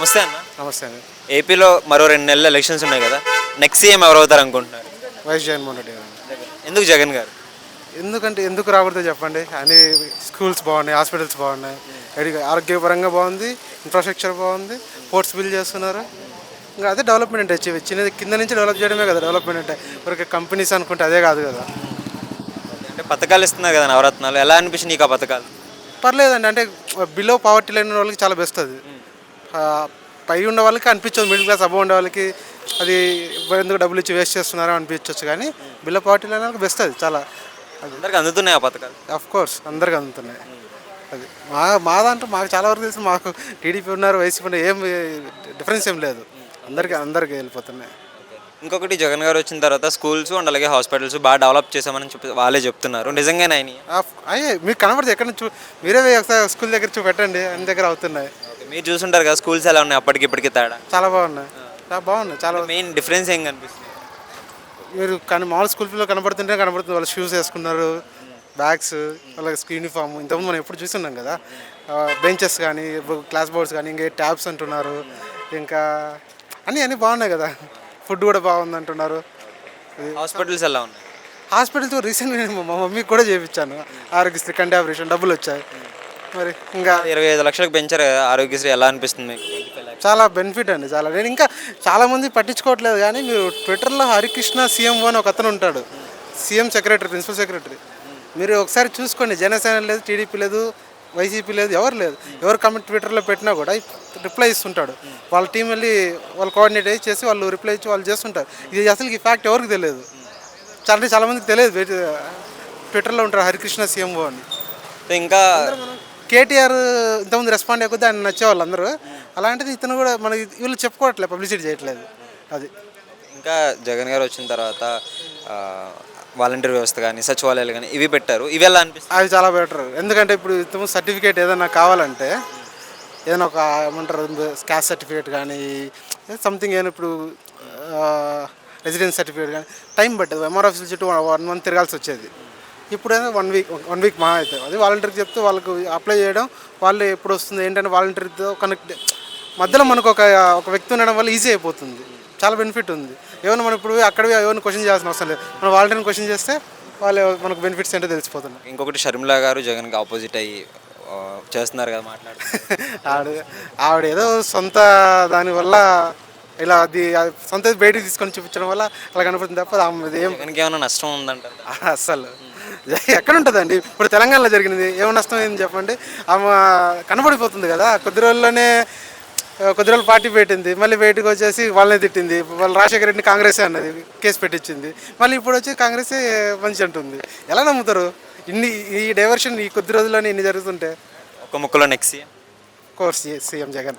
నమస్తే అన్న. నమస్తే అండి. ఏపీలో మరో 2 నెలలు ఎలక్షన్స్ ఉన్నాయి కదా, నెక్స్ట్ సీఎం ఎవరు అవుతారు అనుకుంటున్నారు? వైఎస్ జగన్మోహన్ రెడ్డి గారు. ఎందుకు జగన్ గారు? ఎందుకంటే ఎందుకు రాకూడదో చెప్పండి. అన్ని స్కూల్స్ బాగున్నాయి, హాస్పిటల్స్ బాగున్నాయి, ఆరోగ్యపరంగా బాగుంది, ఇన్ఫ్రాస్ట్రక్చర్ బాగుంది, పోర్ట్స్ బిల్డ్ చేస్తున్నారు. ఇంకా అదే డెవలప్మెంట్ అంటే చిన్నది కింద నుంచి డెవలప్ చేయడమే కదా డెవలప్మెంట్ అంటే. ఊరికే కంపెనీస్ అనుకుంటే అదే కాదు కదా. అంటే పథకాలు ఇస్తున్నారు కదా, నవరత్నాలు, ఎలా అనిపించింది నీకు ఆ పథకాలు? పర్లేదండి, అంటే బిలో పావర్టీ లైన్ ఉన్న వాళ్ళకి చాలా బెస్ట్ అది. ఆ, పై ఉన్న వాళ్ళకి అనిపించదు, మిడిల్ క్లాస్ అబవ్ ఉండే వాళ్ళకి అది ఎందుకు డబ్బులు ఇచ్చి వేస్ట్ చేస్తున్నారో అనిపించవచ్చు. కానీ బిలో పావర్టీ లైన్ వాళ్ళకి బెస్ట్ అది చాలా. అందరికి అందుతున్నాయి ఆ పథకాలు? అఫ్ కోర్స్ అందరికి అందుతున్నాయి. అది మా దాంట్లో మాకు చాలా వరకు తెలుసు. మాకు టీడీపీ ఉన్నారు, వైసీపీ ఉన్నారు, ఏం డిఫరెన్స్ ఏం లేదు. అందరికి వెళ్ళిపోతున్నాయి. ఇంకొకటి, జగన్ గారు వచ్చిన తర్వాత స్కూల్స్ అండ్ అలాగే హాస్పిటల్స్ బాగా డెవలప్ చేసామని చెప్పి వాళ్ళే చెప్తున్నారు. నిజంగానే అయినాయి? అయ్యే మీకు కనబడితే ఎక్కడ నుంచి మీరే ఒకసారి స్కూల్ దగ్గర చూపెట్టండి, అన్ని దగ్గర అవుతున్నాయి. మీరు చూసుంటారు కదా, స్కూల్స్ ఎలా ఉన్నాయి అప్పటికి ఇప్పటికి తేడా? చాలా బాగున్నాయి, చాలా మెయిన్ డిఫరెన్స్ ఏం కనిపిస్తుంది? మీరు కానీ మామూలు స్కూల్ పిల్లలు కనబడుతుంది. వాళ్ళు షూస్ వేసుకున్నారు, బ్యాగ్స్, వాళ్ళకి యూనిఫామ్. ఇంతకుముందు మనం ఎప్పుడు చూస్తున్నాం కదా. బెంచెస్ కానీ, క్లాస్ బోర్డ్స్ కానీ, ఇంకా ట్యాబ్స్ అంటున్నారు, ఇంకా అన్నీ బాగున్నాయి కదా. ఫుడ్ కూడా బాగుంది అంటున్నారు. హాస్పిటల్స్ ఎలా ఉన్నాయి? హాస్పిటల్తో రీసెంట్గా మా మమ్మీకి కూడా చేయించాను ఆరోగ్యశ్రీ కంటి ఆపరేషన్, డబ్బులు వచ్చాయి. మరి ఇంకా 25 లక్షలకు పెంచారు కదా ఆరోగ్యశ్రీ, ఎలా అనిపిస్తుంది మీకు? చాలా బెనిఫిట్ అండి, చాలా. నేను ఇంకా చాలామంది పట్టించుకోవట్లేదు. కానీ మీరు ట్విట్టర్లో హరికృష్ణ సీఎం అని ఒక అతను ఉంటాడు, సీఎం సెక్రటరీ, ప్రిన్సిపల్ సెక్రటరీ. మీరు ఒకసారి చూసుకోండి, జనసేన లేదు, టీడీపీ లేదు, వైసీపీ లేదు, ఎవరు లేదు. ఎవరు కమెంట్ ట్విట్టర్లో పెట్టినా కూడా రిప్లై ఇస్తుంటాడు. వాళ్ళ టీం వెళ్ళి వాళ్ళు కోఆర్డినేట్ చేసి వాళ్ళు రిప్లై ఇచ్చి వాళ్ళు చేస్తుంటారు. ఇది అసలు ఈ ఫ్యాక్ట్ ఎవరికి తెలియదు. చాలామందికి తెలియదు. ట్విట్టర్లో ఉంటారు హరికృష్ణ సీఎంఓ అని. ఇంకా కేటీఆర్ ఇంతకుముందు రెస్పాండ్ అయ్యకొద్ది ఆయన నచ్చేవాళ్ళు అందరూ. అలాంటిది ఇతను కూడా మనకి వీళ్ళు చెప్పుకోవట్లేదు, పబ్లిసిటీ చేయట్లేదు. అది ఇంకా జగన్ గారు వచ్చిన తర్వాత వాలంటీర్ వ్యవస్థ కానీ, సచివాలయాలు కానీ ఇవి పెట్టారు. ఇవి ఎలా అనిపిస్తుంది? అవి చాలా బెటర్. ఎందుకంటే ఇప్పుడు ఇంతకుముందు సర్టిఫికేట్ ఏదైనా కావాలంటే, ఏదైనా ఒక ఏమంటారు క్యాస్ట్ సర్టిఫికేట్ కానీ, సంథింగ్ ఏదైనా ఇప్పుడు రెసిడెన్స్ సర్టిఫికేట్ కానీ టైం పట్టేది. ఎంఆర్ ఆఫీస్ చుట్టూ 1 month తిరగాల్సి వచ్చేది. ఇప్పుడైనా 1 week మహా అవుతుంది. అది వాలంటీర్కి చెప్తే వాళ్ళకు అప్లై చేయడం, వాళ్ళు ఎప్పుడు వస్తుంది ఏంటంటే వాలంటీర్తో కనెక్ట్ మధ్యలో మనకు ఒక వ్యక్తి ఉండడం వల్ల ఈజీ అయిపోతుంది. చాలా బెనిఫిట్ ఉంది. ఏమైనా మనం ఇప్పుడు అక్కడివి ఎవరిని క్వశ్చన్ చేయాల్సిన అవసరం లేదు. మనం వాలంటీర్ని క్వశ్చన్ చేస్తే వాళ్ళు మనకు బెనిఫిట్స్ ఏంటో తెలిసిపోతుంది. ఇంకొకటి, షర్మిల గారు జగన్కి ఆపోజిట్ అయ్యి చేస్తున్నారు కదా, మాట్లాడుతున్నారు. ఆవిడ ఏదో సొంత దానివల్ల ఇలా అది సొంత బయటికి తీసుకొని చూపించడం వల్ల అలా కనపడుతుంది తప్ప ఏమైనా నష్టం ఉందంటారు? అస్సలు ఎక్కడ ఉంటుందండి. ఇప్పుడు తెలంగాణలో జరిగినది ఏమైనా నష్టం ఏంది చెప్పండి. ఆమె కనపడిపోతుంది కదా. కొద్ది రోజులు పార్టీ పెట్టింది, మళ్ళీ బయటకు వచ్చేసి వాళ్ళనే తిట్టింది. వాళ్ళు రాజశేఖర రెడ్డిని కాంగ్రెసే అన్నది, కేసు పెట్టించింది. మళ్ళీ ఇప్పుడు వచ్చి కాంగ్రెసే మంచి అంటుంది. ఎలా నమ్ముతారు? ఈ డైవర్షన్ ఈ కొద్ది రోజుల్లోనే ఇన్ని జరుగుతుంటే? ఒక ముక్కలో నెక్స్ట్ కోర్స్ సీఎం జగన్.